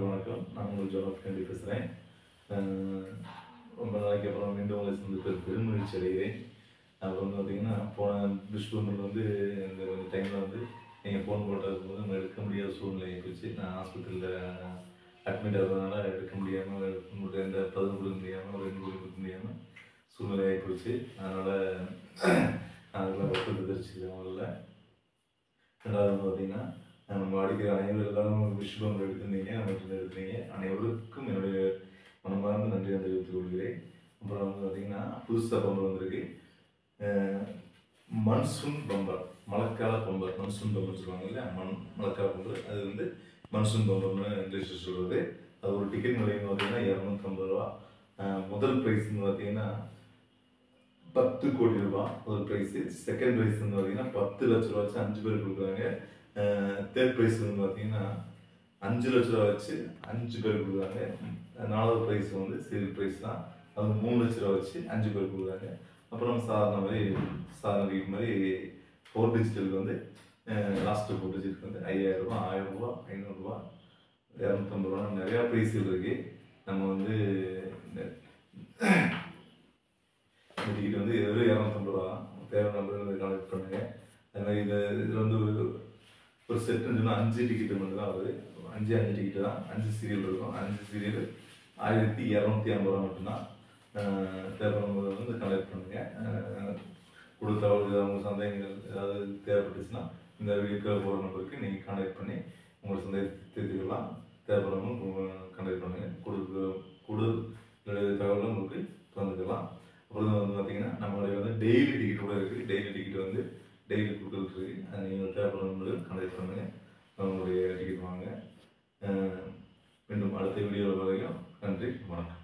அனைவருக்கும் வணக்கம். நான் உங்கள் ஜோனப் கண்டி பேசுகிறேன். ரொம்ப நாளைக்கு அப்புறம் மீண்டும் உங்களை சந்திப்பது பெருமகிழ்ச்சி அடைகிறேன். அப்புறம் வந்து பார்த்தீங்கன்னா, போன டிஸ்பிளமில் வந்து இந்த டைமில் வந்து நீங்கள் ஃபோன் போட்டதுக்கு வந்து நம்ம எடுக்க முடியாத சூழ்நிலை போச்சு. நான் ஹாஸ்பிட்டலில் அட்மிட் ஆகிறதுனால எடுக்க முடியாமல், உங்கள்கிட்ட எந்த பதில் கொடுக்க முடியாமல், ஒரு எண் கொடுக்க முடியாமல் சூழ்நிலை ஆகிப்போச்சு. அதனால் அதெல்லாம் வருத்தத்தை தெரிவிச்சுக்கிறேன் முதல்ல. ரெண்டாவது வந்து பார்த்தீங்கன்னா, நம்ம அடிக்கிற அனைவரும் எல்லாரும் விஷ் பம்பர் எடுத்திருந்தீங்க, நம்மகிட்ட எடுத்தீங்க. அனைவருக்கும் என்னுடைய மனமார்ந்த நன்றியை தெரிவித்துக் கொள்கிறேன். அப்புறம் வந்து பார்த்தீங்கன்னா, புதுசாக பம்பர் வந்திருக்கு. மன்சூன் பம்பர், மழைக்கால பம்பர். மன்சூன் பம்பர் சொல்லுவாங்க இல்லையா, மழைக்கால பம்பர். அது வந்து மன்சூன் பம்பர்னு இங்கிலீஷில் சொல்கிறது. அது ஒரு டிக்கெட் விலைன்னு பார்த்தீங்கன்னா 250 ரூபா. முதல் ப்ரைஸ்ன்னு பார்த்தீங்கன்னா 10 கோடி ரூபாய் முதல் ப்ரைஸு. செகண்ட் ப்ரைஸ் வந்து பார்த்தீங்கன்னா 10 லட்ச ரூபா வச்சு 5 பேர் கொடுக்குறாங்க. தேர்ட் ப்ரைஸ் வந்து பார்த்தீங்கன்னா 5 லட்ச ரூபா வச்சு 5 பேர் கொடுக்குறாங்க. 4வது ப்ரைஸ் வந்து சிவில் ப்ரைஸ் தான். அது 3 லட்ச ரூபா வச்சு 5 பேர் கொடுக்குறாங்க. அப்புறம் சாதாரண வீட் மாதிரி 4 டிஜிட்டலுக்கு வந்து லாஸ்ட்டு 4 டிஜிட்டுக்கு வந்து 5000 ரூபா, 1000 ரூபா, 500 ரூபா, 250 ரூபா நிறையா ப்ரைஸ்கள் இருக்குது. நம்ம வந்து இந்த டிக்கெட் வந்து வெறும் 250 ரூபா தான். தேவையான நம்பர் கனெக்ட் பண்ணுங்கள். அது மாதிரி இதில் வந்து ஒரு செட்டுன்னு சொன்னால் 5 டிக்கெட்டு மட்டும் தான் வருது. 5 டிக்கெட்டு தான். 5 சீரியல் இருக்கும். 5 சீரியல் 1250 ரூபா மட்டும்தான். தேவைப்படும்போது வந்து கனெக்ட் பண்ணுங்கள். கொடுத்த அவங்க சந்தேகங்கள் ஏதாவது தேவைப்பட்டுச்சுன்னா இந்த வீடியோவில் போகிற நம்பருக்கு நீங்கள் கான்டாக்ட் பண்ணி உங்கள் சந்தேகத்தை தீர்த்துக்கலாம். தேவைப்படுறவங்க கான்டாக்ட் பண்ணுங்கள். கூடுதல் தகவலும் உங்களுக்கு தந்துக்கலாம். அப்புறம் வந்து பார்த்தீங்கன்னா, நம்மளுடைய வந்து டெய்லி டிக்கெட் கூட இருக்குது. டெய்லி டிக்கெட் வந்து டெய்லி கொடுத்துருக்கு. அது நீங்கள் தேவைப்படுறவங்களுக்கு கனெக்ட் பண்ணுங்கள். உங்களுடைய டிக்கெட் வாங்க. மீண்டும் அடுத்த வீடியோவில் வரைக்கும் நன்றி, வணக்கம்.